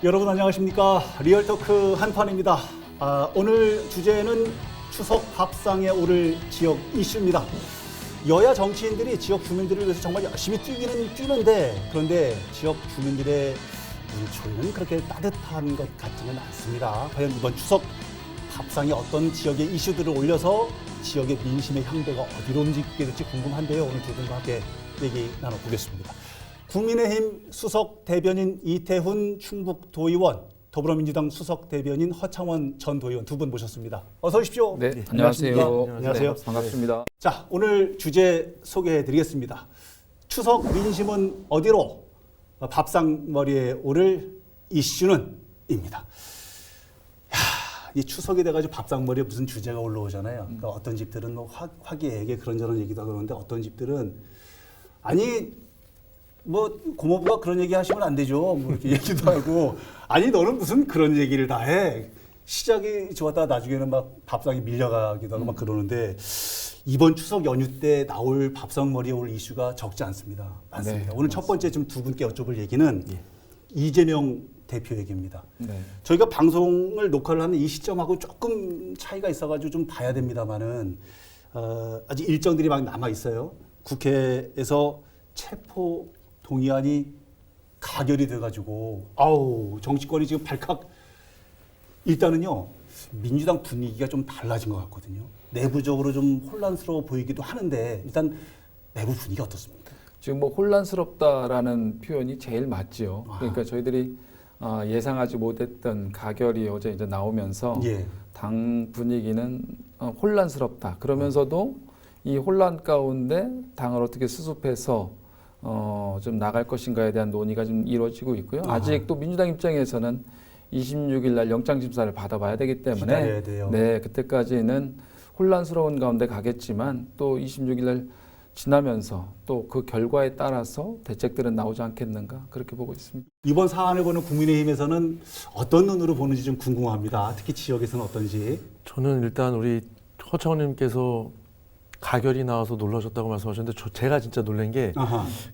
여러분 안녕하십니까? 리얼토크 한판입니다. 오늘 주제는 추석 밥상에 오를 지역 이슈입니다. 여야 정치인들이 지역 주민들을 위해서 정말 열심히 뛰기는 뛰는데, 그런데 지역 주민들의 눈초리는 그렇게 따뜻한 것 같지는 않습니다. 과연 이번 추석 밥상에 어떤 지역의 이슈들을 올려서 지역의 민심의 향배가 어디로 움직이게 될지 궁금한데요. 오늘 두 분과 함께 얘기 나눠보겠습니다. 국민의힘 수석 대변인 이태훈 충북도의원, 더불어민주당 수석 대변인 허창원 전 도의원 두 분 모셨습니다. 어서 오십시오. 네, 안녕하세요. 안녕하세요. 네, 반갑습니다. 자, 오늘 주제 소개해드리겠습니다. 추석 민심은 어디로? 밥상머리에 오를 이슈는입니다. 이 추석이 돼가지고 밥상머리에 무슨 주제가 올라오잖아요. 그러니까 어떤 집들은 뭐 화기애애하게 그런저런 얘기도 하고 그러는데 어떤 집들은 아니 뭐 고모부가 그런 얘기 하시면 안 되죠. 뭐 이렇게 얘기도 하고 아니 너는 무슨 그런 얘기를 다 해. 시작이 좋았다가 나중에는 막 밥상이 밀려가기도 하고 막 그러는데 이번 추석 연휴 때 나올 밥상머리에 올 이슈가 적지 않습니다. 많습니다. 네, 오늘 첫 번째 좀 두 분께 여쭤볼 얘기는 이재명 대표 얘기입니다. 네. 저희가 방송을 녹화를 하는 이 시점하고 조금 차이가 있어가지고 좀 봐야 됩니다만은 아직 일정들이 막 남아 있어요. 국회에서 체포 동의안이 가결이 돼가지고 정치권이 지금 발칵 일단은요 민주당 분위기가 좀 달라진 것 같거든요. 내부적으로 좀 혼란스러워 보이기도 하는데 일단 내부 분위기 어떻습니까? 지금 뭐 혼란스럽다라는 표현이 제일 맞지요. 그러니까 저희들이 예상하지 못했던 가결이 어제 이제 나오면서 당 분위기는 혼란스럽다. 그러면서도 이 혼란 가운데 당을 어떻게 수습해서 좀 나갈 것인가에 대한 논의가 좀 이루어지고 있고요. 아직 또 민주당 입장에서는 26일 날 영장심사를 받아봐야 되기 때문에 기다려야 돼요. 네, 그때까지는 혼란스러운 가운데 가겠지만 또 26일 날 지나면서 또 그 결과에 따라서 대책들은 나오지 않겠는가 그렇게 보고 있습니다. 이번 사안을 보는 국민의힘에서는 어떤 눈으로 보는지 좀 궁금합니다. 특히 지역에서는 어떤지. 저는 일단 우리 허창원님께서 가결이 나와서 놀라셨다고 말씀하셨는데 제가 진짜 놀란 게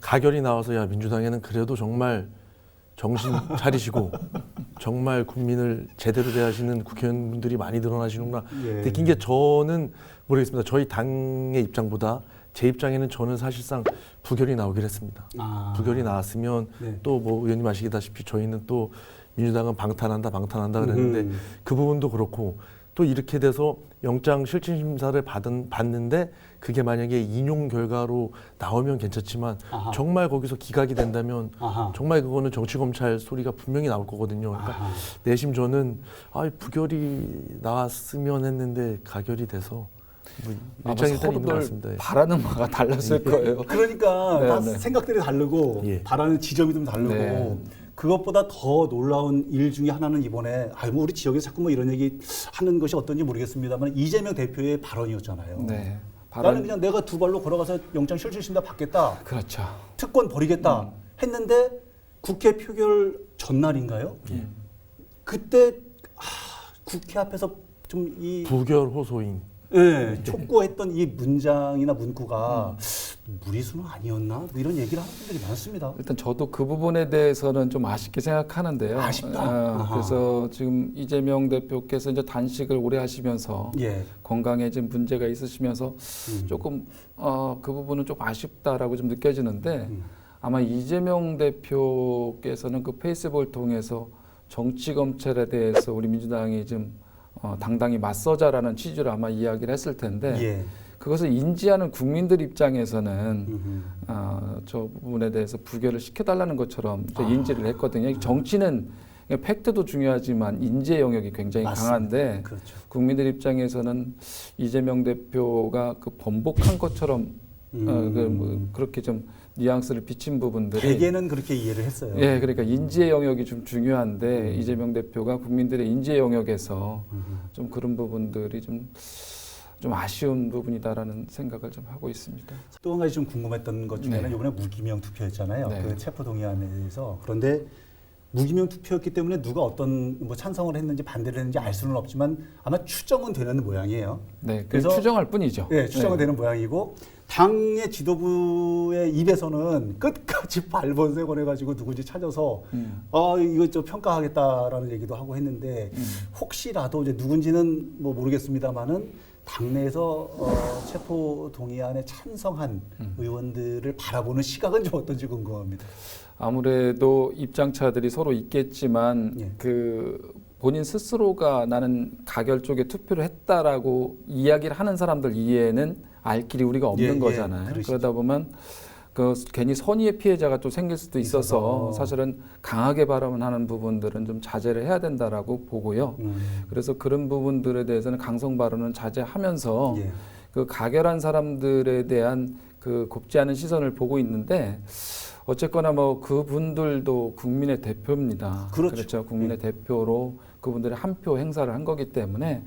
가결이 나와서 야 민주당에는 그래도 정말 정신 차리시고 정말 국민을 제대로 대하시는 국회의원분들이 많이 늘어나시는구나 느낀 게 저는 모르겠습니다. 저희 당의 입장보다 제 입장에는 저는 사실상 부결이 나오기로 했습니다. 부결이 나왔으면 또 뭐 의원님 아시다시피 저희는 또 민주당은 방탄한다 그랬는데 그 부분도 그렇고 또 이렇게 돼서 영장 실질심사를 받는데 그게 만약에 인용 결과로 나오면 괜찮지만 정말 거기서 기각이 된다면 정말 그거는 정치검찰 소리가 분명히 나올 거거든요. 그러니까 내심 저는 부결이 나왔으면 했는데 가결이 돼서 아마 서로들 바라는 바가 달랐을 거예요. 그러니까 다 생각들이 다르고 바라는 지점이 좀 다르고 그것보다 더 놀라운 일 중에 하나는 이번에 뭐 우리 지역에서 자꾸 뭐 이런 얘기 하는 것이 어떤지 모르겠습니다만 이재명 대표의 발언이었잖아요. 네. 나는 그냥 내가 두 발로 걸어가서 영장 실질심사 받겠다. 그렇죠. 특권 버리겠다 했는데 국회 표결 전날인가요? 그때 국회 앞에서 좀 이 부결 호소인 촉구했던 이 문장이나 문구가 무리수는 아니었나? 뭐 이런 얘기를 하는 분들이 많습니다. 일단 저도 그 부분에 대해서는 좀 아쉽게 생각하는데요. 아쉽다. 그래서 지금 이재명 대표께서 이제 단식을 오래 하시면서 건강에 좀 문제가 있으시면서 조금 그 부분은 좀 아쉽다라고 좀 느껴지는데 아마 이재명 대표께서는 그 페이스북을 통해서 정치 검찰에 대해서 우리 민주당이 좀 당당히 맞서자라는 취지로 아마 이야기를 했을 텐데 그것을 인지하는 국민들 입장에서는 저 부분에 대해서 부결을 시켜달라는 것처럼 인지를 했거든요. 정치는 팩트도 중요하지만 인지의 영역이 굉장히 강한데 국민들 입장에서는 이재명 대표가 그 번복한 것처럼 그렇게 좀 뉘앙스를 비친 부분들이 대개는 그렇게 이해를 했어요. 예, 그러니까 인지의 영역이 좀 중요한데 이재명 대표가 국민들의 인지의 영역에서 좀 그런 부분들이 좀 아쉬운 부분이다라는 생각을 좀 하고 있습니다. 또 한 가지 좀 궁금했던 것 중에는 이번에 무기명 투표였잖아요. 그 체포 동의안에 대해서. 그런데 무기명 투표였기 때문에 누가 어떤 뭐 찬성을 했는지 반대를 했는지 알 수는 없지만 아마 추정은 되는 모양이에요. 네, 그래서 추정할 뿐이죠. 네, 추정은 되는 모양이고 당의 지도부의 입에서는 끝까지 발본색원해가지고 누군지 찾아서 이거 좀 평가하겠다라는 얘기도 하고 했는데 혹시라도 이제 누군지는 뭐 모르겠습니다만은 당내에서 체포 동의안에 찬성한 의원들을 바라보는 시각은 좀 어떤지 궁금합니다. 아무래도 입장차들이 서로 있겠지만 예. 그 본인 스스로가 나는 가결 쪽에 투표를 했다라고 이야기를 하는 사람들 이해에는 알 길이 우리가 없는 예, 거잖아요. 그러시죠. 그러다 보면 그 괜히 선의의 피해자가 또 생길 수도 있어서 사실은 강하게 발언하는 부분들은 좀 자제를 해야 된다라고 보고요. 그래서 그런 부분들에 대해서는 강성 발언은 자제하면서 예. 그 가결한 사람들에 대한 그 곱지 않은 시선을 보고 있는데 어쨌거나 뭐 그분들도 국민의 대표입니다. 그렇죠. 국민의 대표로 그분들의 한 표 행사를 한 거기 때문에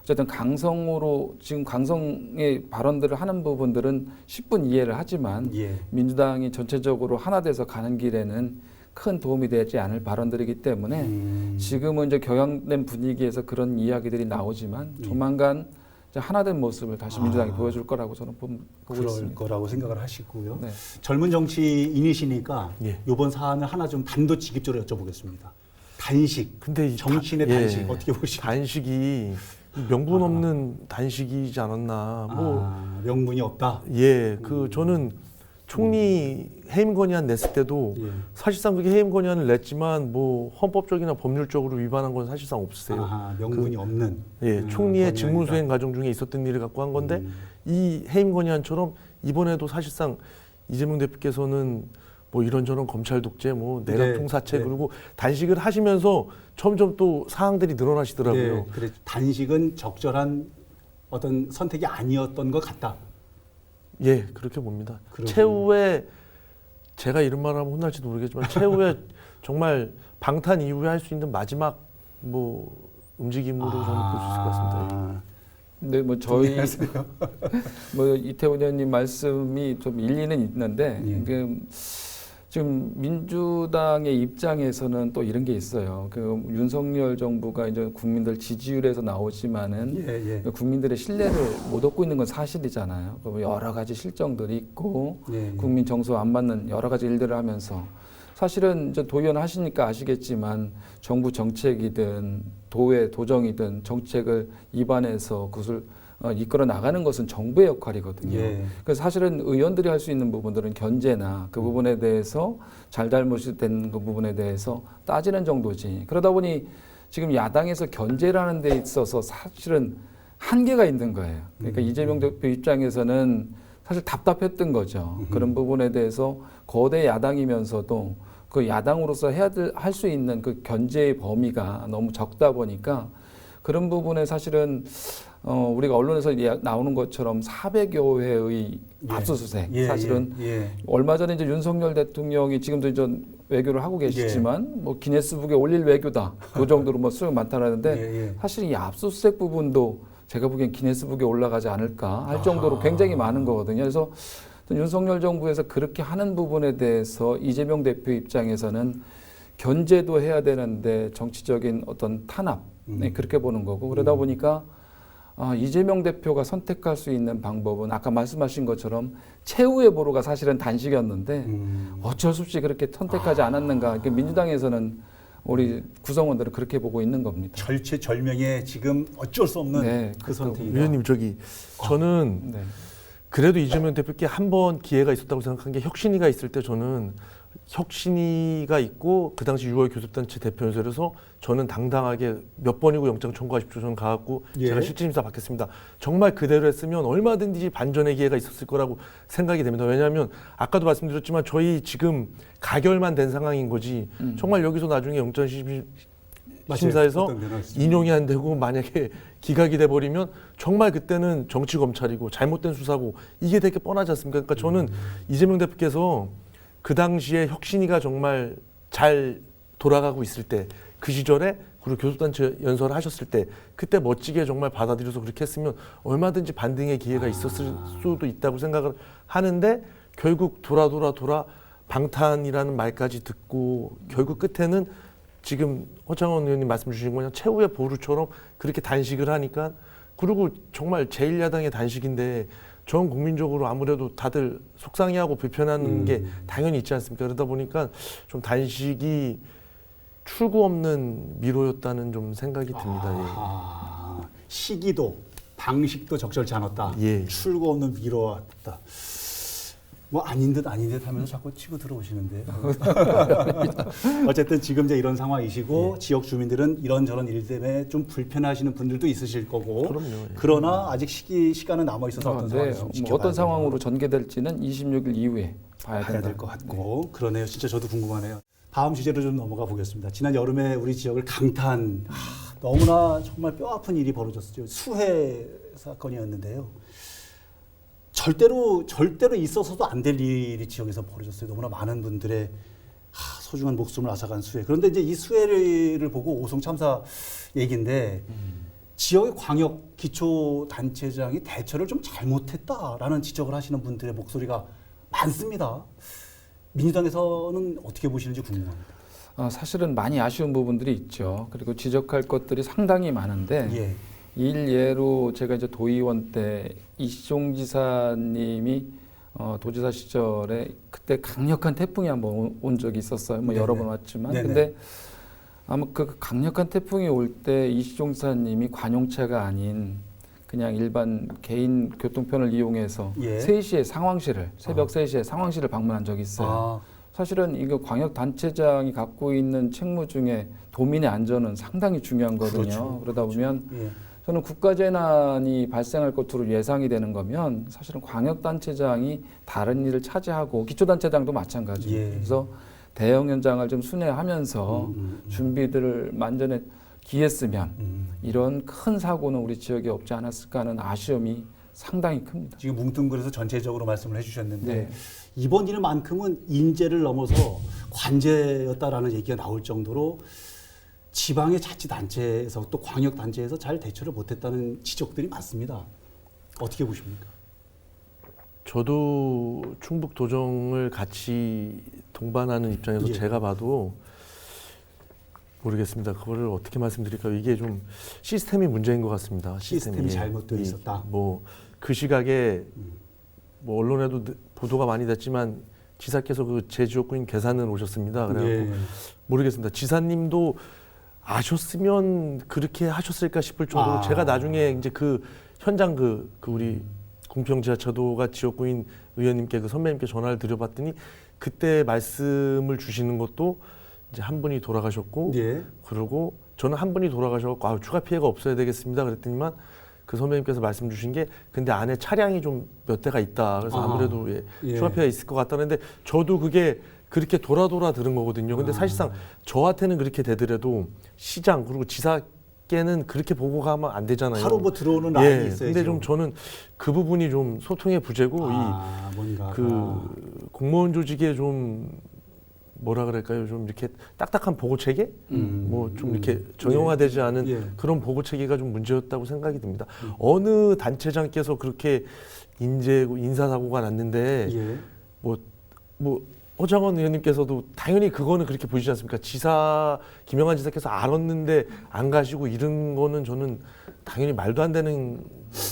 어쨌든 강성으로 지금 강성의 발언들을 하는 부분들은 10분 이해를 하지만 예. 민주당이 전체적으로 하나 돼서 가는 길에는 큰 도움이 되지 않을 발언들이기 때문에 지금은 이제 경향된 분위기에서 그런 이야기들이 나오지만 조만간 이제 하나된 모습을 다시 민주당이 보여줄 거라고 저는 보고 그럴 있습니다. 거라고 생각을 하시고요. 네. 젊은 정치인이시니까 예. 이번 사안을 하나 좀 단도직입적으로 여쭤보겠습니다. 단식, 근데 이 정치인의 예. 단식 어떻게 보십니까? 단식이 명분 없는 단식이지 않았나. 뭐 명분이 없다. 예, 그 저는 총리 해임 건의안 냈을 때도 예. 사실상 그게 해임 건의안을 냈지만 뭐 헌법적이나 법률적으로 위반한 건 사실상 없으세요. 명분이 없는. 예, 총리의 건의안이다. 직무수행 과정 중에 있었던 일을 갖고 한 건데 이 해임 건의안처럼 이번에도 사실상 이재명 대표께서는 뭐 이런저런 검찰 독재, 뭐 내각 네, 통사체 네. 그리고 단식을 하시면서 점점 또 사항들이 늘어나시더라고요. 네, 그래 단식은 적절한 어떤 선택이 아니었던 것 같다. 예, 그렇게 봅니다. 그러군요. 최후에 제가 이런 말 하면 혼날지도 모르겠지만 최후에 정말 방탄 이후에 할 수 있는 마지막 뭐 움직임으로 저는 볼 수 있을 것 같습니다. 네, 뭐 저희 뭐 이태원 의원님 말씀이 좀 일리는 있는데 예. 그 지금 민주당의 입장에서는 또 이런 게 있어요. 그 윤석열 정부가 이제 국민들 지지율에서 나오지만은 예, 예. 국민들의 신뢰를 못 얻고 있는 건 사실이잖아요. 그리고 여러 가지 실정들이 있고 예, 예. 국민 정서 안 맞는 여러 가지 일들을 하면서 사실은 이제 도의원 하시니까 아시겠지만 정부 정책이든 도의 도정이든 정책을 입안해서 그것을 이끌어 나가는 것은 정부의 역할이거든요. 예. 그래서 사실은 의원들이 할 수 있는 부분들은 견제나 그 부분에 대해서 잘잘못이 된 그 부분에 대해서 따지는 정도지. 그러다 보니 지금 야당에서 견제를 하는 데 있어서 사실은 한계가 있는 거예요. 그러니까 이재명 대표 입장에서는 사실 답답했던 거죠. 그런 부분에 대해서 거대 야당이면서도 그 야당으로서 할 수 있는 그 견제의 범위가 너무 적다 보니까 그런 부분에 사실은 우리가 언론에서 나오는 것처럼 400여 회의 압수수색 사실은 얼마 전에 이제 윤석열 대통령이 지금도 이제 외교를 하고 계시지만 뭐 기네스북에 올릴 외교다 그 정도로 뭐 수용 많다라는데 사실 이 압수수색 부분도 제가 보기엔 기네스북에 올라가지 않을까 할 정도로 굉장히 많은 거거든요. 그래서 윤석열 정부에서 그렇게 하는 부분에 대해서 이재명 대표 입장에서는 견제도 해야 되는데 정치적인 어떤 탄압 그렇게 보는 거고 그러다 보니까 이재명 대표가 선택할 수 있는 방법은 아까 말씀하신 것처럼 최후의 보루가 사실은 단식이었는데 어쩔 수 없이 그렇게 선택하지 않았는가. 그러니까 민주당에서는 우리 구성원들은 그렇게 보고 있는 겁니다. 절체절명의 지금 어쩔 수 없는 그 선택이다. 위원님 저는 그래도 이재명 대표께 한 번 기회가 있었다고 생각한 게 혁신위가 있을 때 저는 혁신위가 있고 그 당시 6월 교섭단체 대표연설에서 저는 당당하게 몇 번이고 영장 청구하십시오. 저는 가갖고 제가 실질심사 받겠습니다. 정말 그대로 했으면 얼마든지 반전의 기회가 있었을 거라고 생각이 됩니다. 왜냐하면 아까도 말씀드렸지만 저희 지금 가결만 된 상황인 거지 정말 여기서 나중에 영장 심사에서 인용이 안 되고 만약에 기각이 돼버리면 정말 그때는 정치 검찰이고 잘못된 수사고 이게 되게 뻔하지 않습니까? 그러니까 저는 이재명 대표께서 그 당시에 혁신위가 정말 잘 돌아가고 있을 때 그 시절에 그리고 교섭단체 연설을 하셨을 때 그때 멋지게 정말 받아들여서 그렇게 했으면 얼마든지 반등의 기회가 있었을 수도 있다고 생각을 하는데 결국 돌아 방탄이라는 말까지 듣고 결국 끝에는 지금 허창원 의원님 말씀 주신 거냐 최후의 보루처럼 그렇게 단식을 하니까 그리고 정말 제1야당의 단식인데 전 국민적으로 아무래도 다들 속상해하고 불편한 게 당연히 있지 않습니까? 그러다 보니까 좀 단식이 출구 없는 미로였다는 좀 생각이 듭니다. 예. 시기도 방식도 적절치 않았다. 예. 출구 없는 미로였다. 뭐 아닌 듯 아닌 듯 하면서 자꾸 치고 들어오시는데. 어쨌든 지금 이제 이런 상황이시고 지역 주민들은 이런저런 일 때문에 좀 불편하시는 분들도 있으실 거고. 그럼요. 예. 그러나 아직 시간은 남아 있어서 어떤 상황이 좀 지켜봐야 어떤 상황으로 돼요. 전개될지는 26일 이후에 봐야 될 것 같고. 그러네요. 진짜 저도 궁금하네요. 다음 주제로 좀 넘어가 보겠습니다. 지난 여름에 우리 지역을 강탄 너무나 정말 뼈아픈 일이 벌어졌었죠. 수해 사건이었는데요. 절대로 있어서도 안 될 일이 지역에서 벌어졌어요. 너무나 많은 분들의 소중한 목숨을 앗아간 수해. 그런데 이제 이 수해를 보고 오송 참사 얘기인데 지역의 광역 기초단체장이 대처를 좀 잘못했다라는 지적을 하시는 분들의 목소리가 많습니다. 민주당에서는 어떻게 보시는지 궁금합니다. 사실은 많이 아쉬운 부분들이 있죠. 그리고 지적할 것들이 상당히 많은데 예. 일예로 제가 이제 도의원 때 이시종 지사님이 도지사 시절에 그때 강력한 태풍이 한번 온 적이 있었어요. 뭐 여러 번 왔지만. 네네. 근데 아마 그 강력한 태풍이 올 때 이시종 지사님이 관용차가 아닌 그냥 일반 개인 교통편을 이용해서 예. 3시에 상황실을 새벽 3시에 상황실을 방문한 적이 있어요. 사실은 이거 광역 단체장이 갖고 있는 책무 중에 도민의 안전은 상당히 중요한 거거든요. 그렇죠. 그러다 보면 예. 저는 국가재난이 발생할 것으로 예상이 되는 거면 사실은 광역단체장이 다른 일을 차지하고 기초단체장도 마찬가지예요. 예. 그래서 대형 현장을 좀 순회하면서 준비들을 만전에 기했으면 이런 큰 사고는 우리 지역에 없지 않았을까 하는 아쉬움이 상당히 큽니다. 지금 뭉뚱그려서 전체적으로 말씀을 해주셨는데 네. 이번 일만큼은 인재를 넘어서 관제였다라는 얘기가 나올 정도로 지방의 자치단체에서 또 광역단체에서 잘 대처를 못했다는 지적들이 많습니다. 어떻게 보십니까? 저도 충북 도정을 같이 동반하는 입장에서 예. 제가 봐도 모르겠습니다. 그거를 어떻게 말씀드릴까요? 이게 좀 시스템이 문제인 것 같습니다. 시스템이 잘못되어 있었다. 뭐 그 시각에 뭐 언론에도 보도가 많이 됐지만 지사께서 그 제 지역구인 괴산을 오셨습니다. 그래갖고 모르겠습니다. 지사님도 아셨으면 그렇게 하셨을까 싶을 정도로 제가 나중에 이제 그 현장 그 우리 궁평지하차도가 지역구인 의원님께 그 선배님께 전화를 드려봤더니 그때 말씀을 주시는 것도 이제 한 분이 돌아가셨고 그러고 저는 한 분이 돌아가셔서 추가 피해가 없어야 되겠습니다 그랬더니만 그 선배님께서 말씀 주신 게 근데 안에 차량이 좀 몇 대가 있다 그래서 아무래도 추가 피해가 있을 것 같다는데 저도 그게 그렇게 돌아 들은 거거든요. 근데 사실상 저한테는 그렇게 되더라도 시장 그리고 지사께는 그렇게 보고 가면 안 되잖아요. 바로 뭐 들어오는 라인이 있어야죠. 근데 좀 저는 그 부분이 좀 소통의 부재고 공무원 조직에 좀 뭐라 그럴까요? 좀 이렇게 딱딱한 보고 체계, 뭐 좀 이렇게 정형화되지 않은 그런 보고 체계가 좀 문제였다고 생각이 듭니다. 어느 단체장께서 그렇게 인사 사고가 났는데 뭐 허창원 의원님께서도 당연히 그거는 그렇게 보시지 않습니까? 김영환 지사께서 알았는데 안 가시고 이런 거는 저는 당연히 말도 안 되는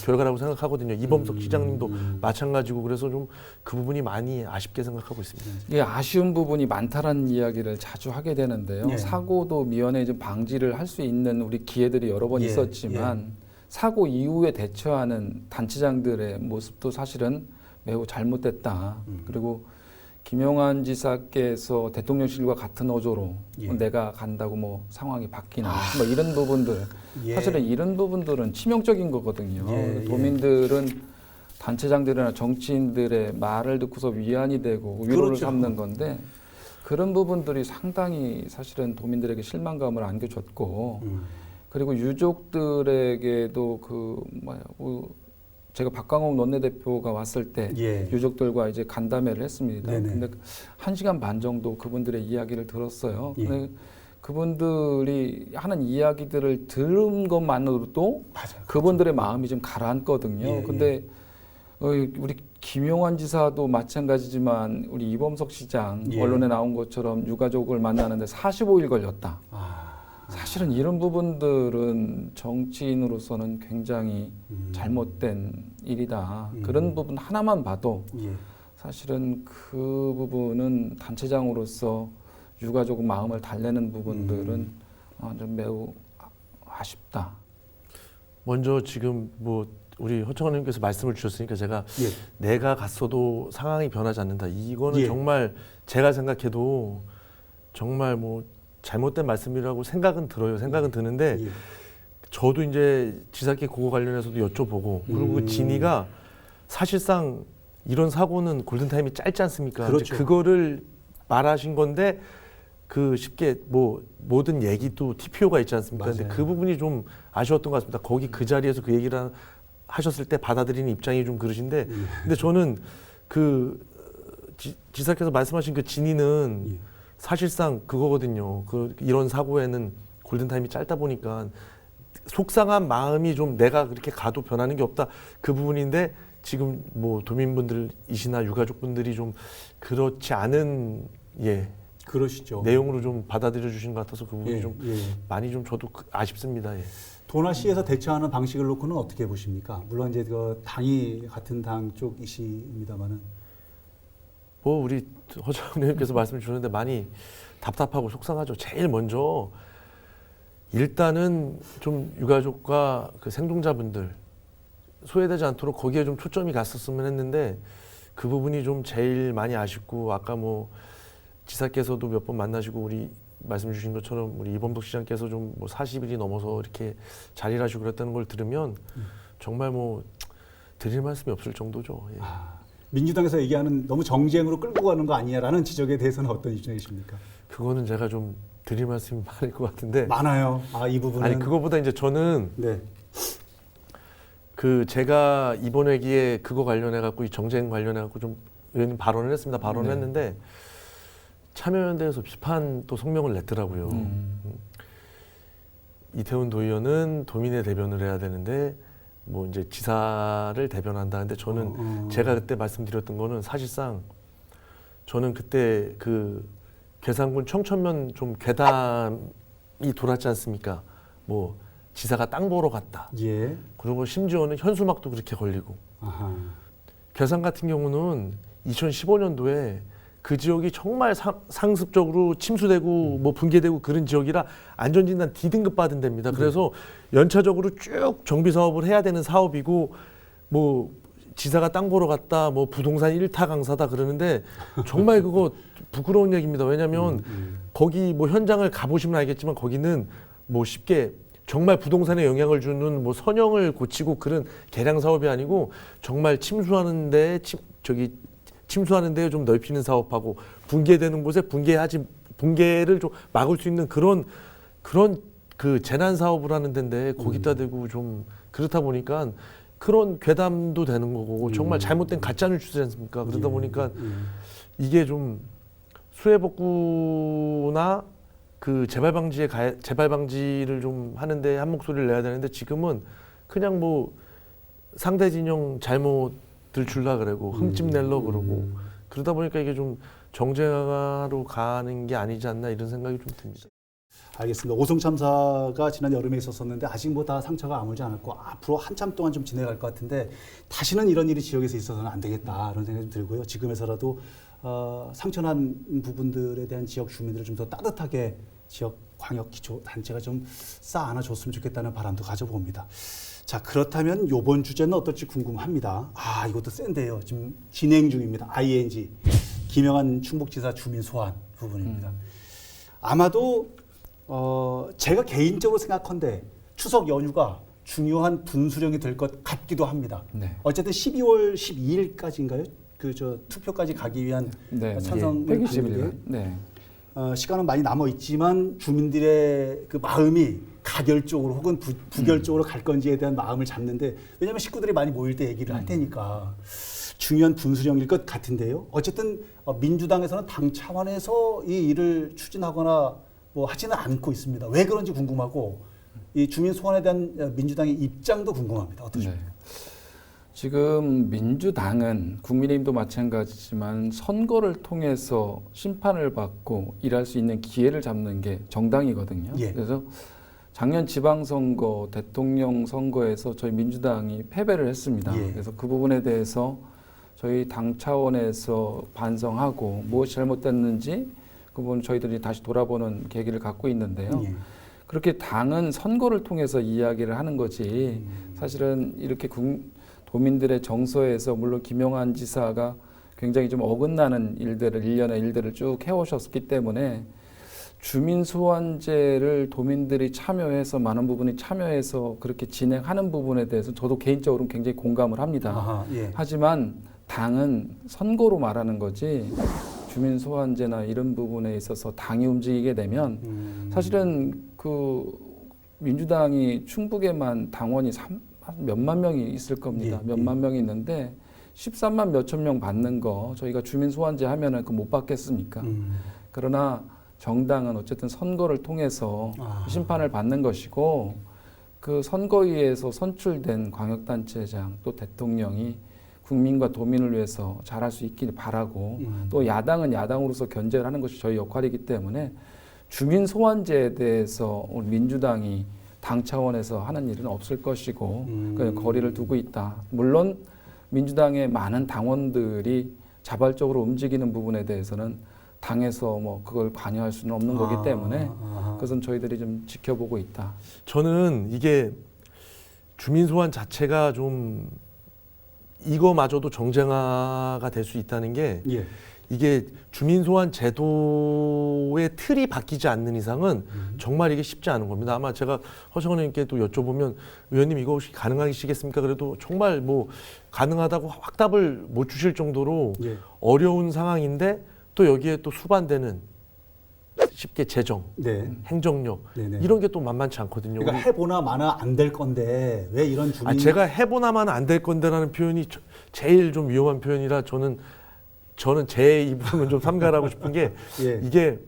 결과라고 생각하거든요. 이범석 시장님도 마찬가지고 그래서 좀 그 부분이 많이 아쉽게 생각하고 있습니다. 예, 아쉬운 부분이 많다라는 이야기를 자주 하게 되는데요. 사고도 미연에 좀 방지를 할 수 있는 우리 기회들이 여러 번 있었지만 사고 이후에 대처하는 단체장들의 모습도 사실은 매우 잘못됐다. 그리고 김영환 지사께서 대통령실과 같은 어조로 내가 간다고 뭐 상황이 바뀌나 뭐 이런 부분들 사실은 이런 부분들은 치명적인 거거든요. 도민들은 단체장들이나 정치인들의 말을 듣고서 위안이 되고 위로를 삼는 건데 그런 부분들이 상당히 사실은 도민들에게 실망감을 안겨줬고 그리고 유족들에게도 제가 박광옥 원내대표가 왔을 때 유족들과 이제 간담회를 했습니다. 근데 1시간 반 정도 그분들의 이야기를 들었어요. 근데 그분들이 하는 이야기들을 들은 것만으로도 그분들의 마음이 좀 가라앉거든요. 근데 우리 김용환 지사도 마찬가지지만 우리 이범석 시장 예. 언론에 나온 것처럼 유가족을 만나는데 45일 걸렸다. 사실은 이런 부분들은 정치인으로서는 굉장히 잘못된 일이다. 그런 부분 하나만 봐도 예. 사실은 그 부분은 단체장으로서 유가족 마음을 달래는 부분들은 좀 매우 아쉽다. 먼저 지금 뭐 우리 허청원 님께서 말씀을 주셨으니까 제가 예. 내가 갔어도 상황이 변하지 않는다. 이거는 예. 정말 제가 생각해도 정말 뭐 잘못된 말씀이라고 생각은 들어요. 생각은 드는데 예. 저도 이제 지사께 그거 관련해서도 여쭤보고 그리고 그 진이가 사실상 이런 사고는 골든타임이 짧지 않습니까? 그렇죠. 이제 그거를 말하신 건데 그 쉽게 뭐 모든 얘기도 TPO가 있지 않습니까? 근데 맞아요. 그 부분이 좀 아쉬웠던 것 같습니다. 거기 그 자리에서 그 얘기를 하셨을 때 받아들이는 입장이 좀 그러신데 근데 저는 그 지사께서 말씀하신 그 진이는 예. 사실상 그거거든요. 이런 사고에는 골든타임이 짧다 보니까 속상한 마음이 좀 내가 그렇게 가도 변하는 게 없다. 그 부분인데 지금 뭐 도민분들이시나 유가족분들이 좀 그렇지 않은 그러시죠. 내용으로 좀 받아들여 주신 것 같아서 그 부분이 예, 좀 예. 많이 좀 저도 아쉽습니다. 예. 도나시에서 대처하는 방식을 놓고는 어떻게 보십니까? 물론 이제 그 당이 같은 당 쪽이십니다만은. 뭐 우리 허정님께서 말씀 주셨는데 많이 답답하고 속상하죠. 제일 먼저 일단은 좀 유가족과 그 생존자분들 소외되지 않도록 거기에 좀 초점이 갔었으면 했는데 그 부분이 좀 제일 많이 아쉽고 아까 뭐 지사께서도 몇 번 만나시고 우리 말씀 주신 것처럼 우리 이범석 시장께서 좀 뭐 40일이 넘어서 이렇게 자리를 하시고 그랬다는 걸 들으면 정말 뭐 드릴 말씀이 없을 정도죠. 예. 민주당에서 얘기하는 너무 정쟁으로 끌고 가는 거 아니냐라는 지적에 대해서는 어떤 입장이십니까? 그거는 제가 좀 드릴 말씀이 많을 것 같은데 많아요. 이 부분은. 아니 그거보다 이제 저는 네. 그 제가 이번 회기에 그거 관련해 갖고 이 정쟁 관련해 갖고 좀 의원님 발언을 했습니다. 발언을 네. 했는데 참여연대에서 비판 또 성명을 냈더라고요. 이태원 도의원은 도민의 대변을 해야 되는데 뭐 이제 지사를 대변한다. 근데 저는 제가 그때 말씀드렸던 거는 사실상 저는 그때 그 괴산군 청천면 좀 괴담이 돌았지 않습니까? 뭐 지사가 땅 보러 갔다. 예. 그리고 심지어는 현수막도 그렇게 걸리고. 아하. 괴산 같은 경우는 2015년도에 그 지역이 정말 상습적으로 침수되고 뭐 붕괴되고 그런 지역이라 안전진단 D등급 받은 데입니다. 그래서 연차적으로 쭉 정비 사업을 해야 되는 사업이고 뭐 지사가 땅 보러 갔다 뭐 부동산 1타 강사다 그러는데 정말 그거 부끄러운 얘기입니다. 왜냐하면 거기 뭐 현장을 가보시면 알겠지만 거기는 뭐 쉽게 정말 부동산에 영향을 주는 뭐 선형을 고치고 그런 개량 사업이 아니고 정말 침수하는데 침수하는 데 좀 넓히는 사업하고 붕괴되는 곳에 붕괴를 좀 막을 수 있는 그런 그 재난 사업을 하는 데인데 거기다 대고 좀 그렇다 보니까 그런 괴담도 되는 거고 정말 잘못된 가짜 뉴스지 않습니까? 그러다 보니까 이게 좀 수해 복구나 그 재발 방지를 좀 하는데 한 목소리를 내야 되는데 지금은 그냥 뭐 상대 진영 잘못들 줄라 그러고 흠집 낼러 그러고 그러다 보니까 이게 좀 정쟁화로 가는 게 아니지 않나 이런 생각이 좀 듭니다. 알겠습니다. 오송 참사가 지난 여름에 있었었는데 아직 뭐 다 상처가 아물지 않았고 앞으로 한참 동안 좀 지내갈 것 같은데 다시는 이런 일이 지역에서 있어서는 안 되겠다 이런 생각이 좀 들고요. 지금에서라도 상처난 부분들에 대한 지역 주민들을 좀 더 따뜻하게 지역 광역 기초 단체가 좀 쌓아 안아줬으면 좋겠다는 바람도 가져봅니다. 자, 그렇다면 이번 주제는 어떨지 궁금합니다. 이것도 센데요. 지금 진행 중입니다. ING 김영한 충북지사 주민 소환 부분입니다. 아마도 제가 개인적으로 생각한데 추석 연휴가 중요한 분수령이 될 것 같기도 합니다. 네. 어쨌든 12월 12일까지인가요? 투표까지 가기 위한 찬성을 120일. 네. 시간은 많이 남아 있지만 주민들의 그 마음이 가결적으로 혹은 부결적으로 갈 건지에 대한 마음을 잡는데 왜냐하면 식구들이 많이 모일 때 얘기를 할 테니까 중요한 분수령일 것 같은데요. 어쨌든 민주당에서는 당 차원에서 이 일을 추진하거나 뭐 하지는 않고 있습니다. 왜 그런지 궁금하고 이 주민 소환에 대한 민주당의 입장도 궁금합니다. 어떠십니까? 지금 민주당은 국민의힘도 마찬가지지만 선거를 통해서 심판을 받고 일할 수 있는 기회를 잡는 게 정당이거든요. 예. 그래서 작년 지방선거, 대통령 선거에서 저희 민주당이 패배를 했습니다. 예. 그래서 그 부분에 대해서 저희 당 차원에서 반성하고 무엇이 잘못됐는지 그 부분 저희들이 다시 돌아보는 계기를 갖고 있는데요. 예. 그렇게 당은 선거를 통해서 이야기를 하는 거지 사실은 이렇게 도민들의 정서에서 물론 김용한 지사가 굉장히 좀 어긋나는 일들을 일련의 일들을 쭉 해오셨기 때문에 주민 소환제를 도민들이 참여해서 많은 부분이 참여해서 그렇게 진행하는 부분에 대해서 저도 개인적으로 굉장히 공감을 합니다. 아하, 예. 하지만 당은 선거로 말하는 거지 주민 소환제나 이런 부분에 있어서 당이 움직이게 되면 사실은 그 민주당이 충북에만 당원이 몇만 명이 있을 겁니다. 예, 몇만 명이 있는데 13만 몇천 명 받는 거 저희가 주민 소환제 하면은 그 못 받겠습니까? 그러나 정당은 어쨌든 선거를 통해서 심판을 받는 것이고 그 선거위에서 선출된 광역단체장 또 대통령이 국민과 도민을 위해서 잘할 수 있길 바라고 또 야당은 야당으로서 견제를 하는 것이 저희 역할이기 때문에 주민 소환제에 대해서 오늘 민주당이 당 차원에서 하는 일은 없을 것이고 그냥 거리를 두고 있다. 물론 민주당의 많은 당원들이 자발적으로 움직이는 부분에 대해서는 당에서 뭐 그걸 관여할 수는 없는 거기 때문에 그것은 저희들이 좀 지켜보고 있다. 저는 이게 주민 소환 자체가 좀 이거마저도 정쟁화가 될 수 있다는 게 예. 이게 주민 소환 제도의 틀이 바뀌지 않는 이상은 정말 이게 쉽지 않은 겁니다. 아마 제가 허정원 의원님께 또 여쭤보면 의원님 이거 혹시 가능하시겠습니까? 그래도 정말 뭐 가능하다고 확답을 못 주실 정도로 예. 어려운 상황인데 또 여기에 또 수반되는 쉽게 재정, 네. 행정력 네네. 이런 게 또 만만치 않거든요. 그러니까 해보나 마나 안 될 건데 왜 이런 주민 제가 해보나만 안 될 건데라는 표현이 제일 좀 위험한 표현이라 저는 제 입으로는 좀 삼가하고 싶은 게 예. 이게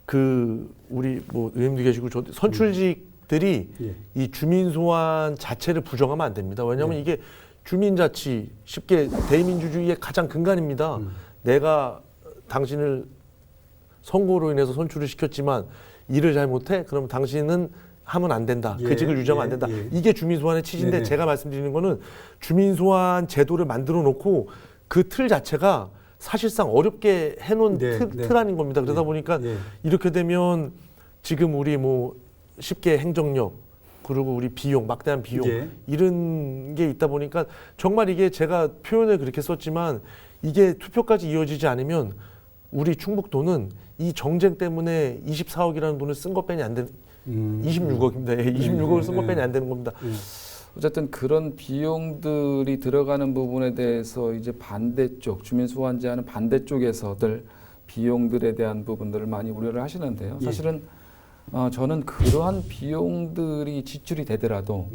그 우리 뭐 의원님도 계시고 저 선출직들이 예. 이 주민 소환 자체를 부정하면 안 됩니다. 왜냐하면 이게 주민자치 쉽게 대의민주주의의 가장 근간입니다. 내가 당신을 선거로 인해서 선출을 시켰지만 일을 잘 못해? 그럼 당신은 하면 안 된다. 예, 그 직을 유지하면 안 된다. 이게 주민소환의 취지인데 네네. 제가 말씀드리는 거는 주민소환 제도를 만들어 놓고 그 틀 자체가 사실상 어렵게 해놓은 네, 틀 아닌 겁니다. 그러다 보니까 이렇게 되면 지금 우리 뭐 쉽게 행정력 그리고 우리 비용, 막대한 비용 이런 게 있다 보니까 정말 이게 제가 표현을 그렇게 썼지만 이게 투표까지 이어지지 않으면 우리 충북도는 이 정쟁 때문에 24억이라는 돈을 쓴 것 빼니 안 되는 26억입니다. 26억을 쓴 것 빼니 안 되는 겁니다. 어쨌든 그런 비용들이 들어가는 부분에 대해서 이제 반대쪽 주민 소환제 하는 반대쪽에서들 비용들에 대한 부분들을 많이 우려를 하시는데요. 사실은 저는 그러한 비용들이 지출이 되더라도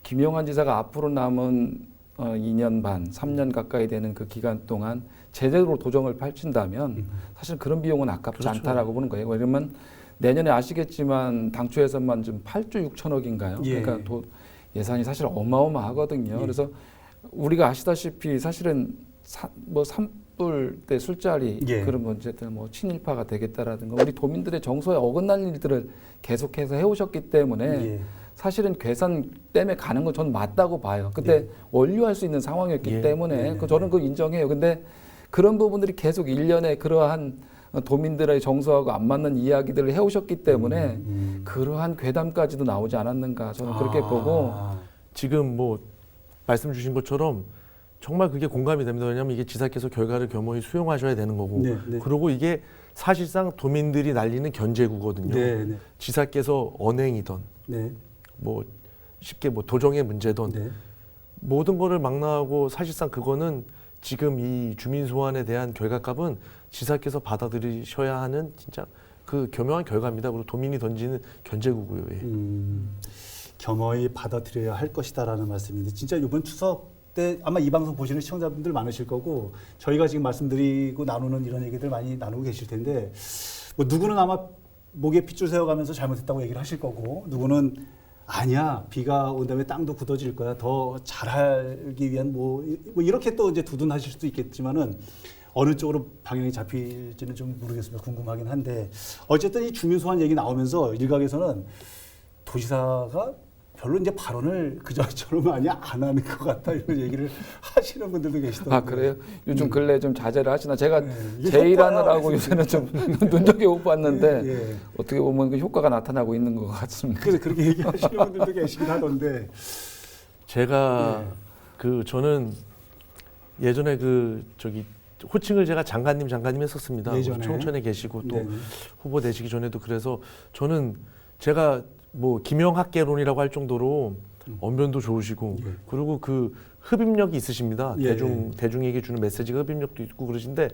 김용한 지사가 앞으로 남은 2년 반, 3년 가까이 되는 그 기간 동안 제대로 도정을 펼친다면 사실 그런 비용은 아깝지 않다라고 보는 거예요. 왜냐면 내년에 아시겠지만 당초 예산만 좀 8조 6천억인가요? 그러니까 예산이 사실 어마어마하거든요. 그래서 우리가 아시다시피 사실은 뭐 산불 때 술자리 그런 문제들 뭐 친일파가 되겠다라든가 우리 도민들의 정서에 어긋난 일들을 계속해서 해오셨기 때문에 사실은 괴산 때문에 가는 건 저는 맞다고 봐요. 그때 원류할 수 있는 상황이었기 때문에 저는 그거 인정해요. 근데 그런 부분들이 계속 일련의 그러한 도민들의 정서하고 안 맞는 이야기들을 해오셨기 때문에 그러한 괴담까지도 나오지 않았는가 저는 그렇게 보고 지금 뭐 말씀 주신 것처럼 정말 그게 공감이 됩니다. 왜냐하면 이게 지사께서 결과를 겸허히 수용하셔야 되는 거고 그리고 이게 사실상 도민들이 날리는 견제구거든요. 지사께서 언행이던 뭐 쉽게 뭐 도정의 문제든 모든 거를 망라하고 사실상 그거는 지금 이 주민 소환에 대한 결과값은 지사께서 받아들이셔야 하는 진짜 그 교묘한 결과입니다. 그리고 도민이 던지는 견제구고요. 겸허히 받아들여야 할 것이다라는 말씀인데 진짜 이번 추석 때 아마 이 방송 보시는 시청자분들 많으실 거고 저희가 지금 말씀드리고 나누는 이런 얘기들 많이 나누고 계실 텐데 뭐 누구는 아마 목에 핏줄 세워가면서 잘못했다고 얘기를 하실 거고 누구는 아니야, 비가 온 다음에 땅도 굳어질 거야. 더 잘하기 위한 뭐 이렇게 또 이제 두둔하실 수도 있겠지만은 어느 쪽으로 방향이 잡힐지는 좀 모르겠습니다. 궁금하긴 한데 어쨌든 이 주민 소환 얘기 나오면서 일각에서는 도지사가 별로 이제 발언을 그전처럼 많이 안 하는 것 같다 이런 얘기를 하시는 분들도 계시더라고요. 아 그래요? 요즘 근래 좀 자제를 하시나? 제가 이게 제 효과야, 일하느라고 요새는 좀 눈여겨못 봤는데 예. 어떻게 보면 그 효과가 나타나고 있는 것 같습니다. 그래서 그렇게 얘기하시는 분들도 계시긴 하던데. 제가 저는 예전에 호칭을 제가 장관님 했었습니다. 예전에? 청천에 계시고 또 네네. 후보 되시기 전에도. 그래서 저는 제가 뭐 김영학개론이라고 할 정도로 언변도 좋으시고 예. 그리고 그 흡입력이 있으십니다. 예. 대중에게 주는 메시지가 흡입력도 있고 그러신데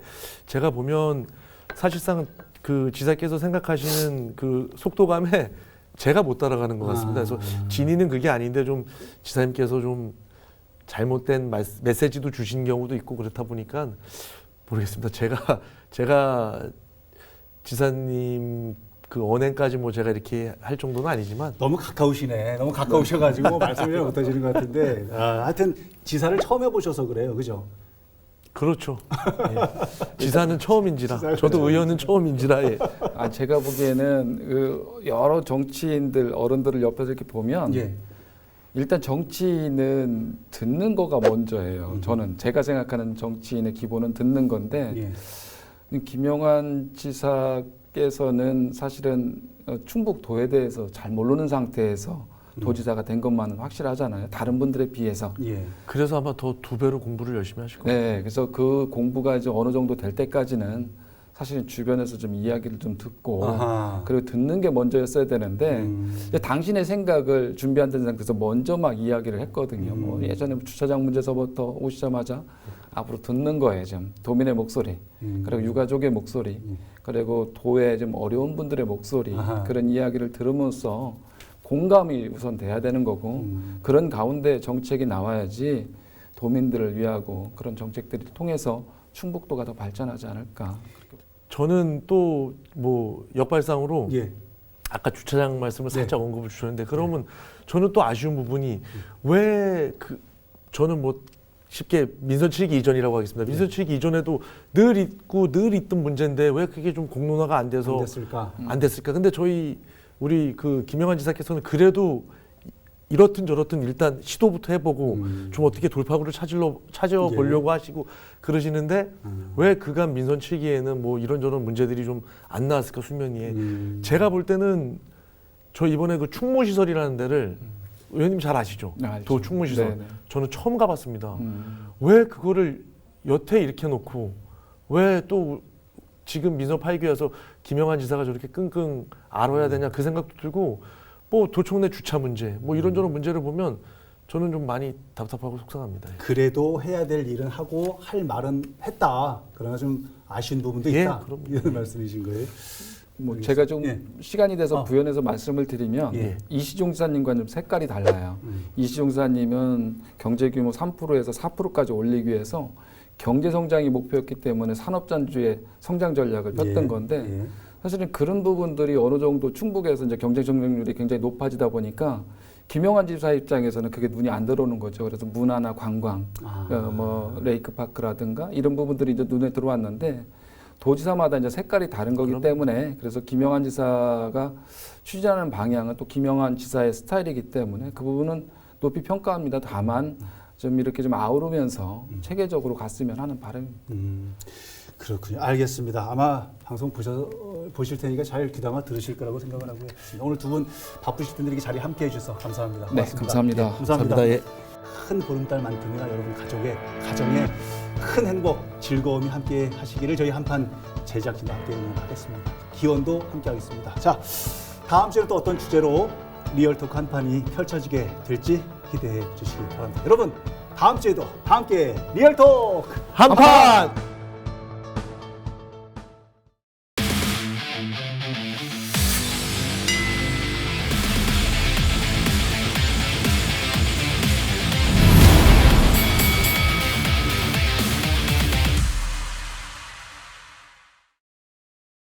제가 보면 사실상 그 지사께서 생각하시는 그 속도감에 제가 못 따라가는 것 같습니다. 그래서 진위는 그게 아닌데 좀 지사님께서 좀 잘못된 메시지도 주신 경우도 있고 그렇다 보니까 모르겠습니다. 제가 지사님 그 언행까지 뭐 제가 이렇게 할 정도는 아니지만 너무 가까우시네. 너무 가까우셔가지고 말씀을 못 하시는 것 같은데. 하여튼 지사를 처음 해보셔서 그래요, 그죠? 그렇죠. 예. 지사는 처음인지라 저도 의원은 처음인지라. 예. 아 제가 보기에는 그 여러 정치인들 어른들을 옆에서 이렇게 보면 예. 일단 정치인은 듣는 거가 먼저예요. 저는 제가 생각하는 정치인의 기본은 듣는 건데 김영환 지사께서는 사실은 충북 도에 대해서 잘 모르는 상태에서 도지사가 된 것만은 확실하잖아요. 다른 분들에 비해서. 예. 그래서 아마 더 2배로 공부를 열심히 하실 거예요. 네, 그래서 그 공부가 이제 어느 정도 될 때까지는 사실은 주변에서 좀 이야기를 좀 듣고 아하. 그리고 듣는 게 먼저였어야 되는데 이제 당신의 생각을 준비한다는 상태에서 먼저 막 이야기를 했거든요. 뭐 예전에 주차장 문제서부터 오시자마자 앞으로 듣는 거예요. 좀 도민의 목소리, 그리고 유가족의 목소리, 그리고 도에 좀 어려운 분들의 목소리 아하. 그런 이야기를 들으면서 공감이 우선 돼야 되는 거고 그런 가운데 정책이 나와야지 도민들을 위하고 그런 정책들을 통해서 충북도가 더 발전하지 않을까. 저는 또 뭐 역발상으로 예. 아까 주차장 말씀을 살짝 언급을 주셨는데 그러면 저는 또 아쉬운 부분이 왜 저는 뭐 쉽게 민선 7기 이전이라고 하겠습니다. 민선 7기 이전에도 늘 있던 문제인데 왜 그게 좀 공론화가 안 돼서 안 됐을까? 근데 우리 그 김영환 지사께서는 그래도 이렇든 저렇든 일단 시도부터 해보고 좀 어떻게 돌파구를 찾아보려고 하시고 그러시는데 왜 그간 민선 7기에는 뭐 이런저런 문제들이 좀 안 나왔을까 수면 위에. 제가 볼 때는 저 이번에 그 충무시설이라는 데를 의원님 잘 아시죠? 도 충무시설. 네네. 저는 처음 가봤습니다. 왜 그거를 여태 이렇게 놓고 왜 또 지금 민선 8기여서 김영환 지사가 저렇게 끙끙 앓아야 되냐 그 생각도 들고 뭐 도청 내 주차 문제 뭐 이런저런 문제를 보면 저는 좀 많이 답답하고 속상합니다. 그래도 해야 될 일은 하고 할 말은 했다. 그러나 좀 아쉬운 부분도 있다. 그럼요. 이런 말씀이신 거예요. 뭐 제가 좀 시간이 돼서 부연해서 말씀을 드리면 이시종 지사님과는 좀 색깔이 달라요. 이시종 지사님은 경제 규모 3%에서 4%까지 올리기 위해서 경제 성장이 목표였기 때문에 산업단주의 성장 전략을 폈던 건데 사실은 그런 부분들이 어느 정도 충북에서 이제 경제 성장률이 굉장히 높아지다 보니까 김영환 지사 입장에서는 그게 눈이 안 들어오는 거죠. 그래서 문화나 관광, 뭐 레이크파크라든가 이런 부분들이 이제 눈에 들어왔는데 도지사마다 이제 색깔이 다른 거기 때문에 그래서 김영환 지사가 추진하는 방향은 또 김영환 지사의 스타일이기 때문에 그 부분은 높이 평가합니다. 다만 좀 이렇게 좀 아우르면서 체계적으로 갔으면 하는 바람입니다. 그렇군요. 알겠습니다. 아마 방송 보실 테니까 잘 귀담아 들으실 거라고 생각을 하고요. 오늘 두 분 바쁘실 텐데 이렇게 자리 함께해 주셔서 감사합니다. 네, 감사합니다. 감사합니다. 예. 큰 보름달만큼이나 여러분 가정에 큰 행복, 즐거움이 함께 하시기를 저희 한판 제작진과 함께 응원하겠습니다. 기원도 함께 하겠습니다. 자, 다음 주에 또 어떤 주제로 리얼토크 한판이 펼쳐지게 될지 기대해 주시기 바랍니다. 여러분, 다음 주에도 함께 리얼토크 한판!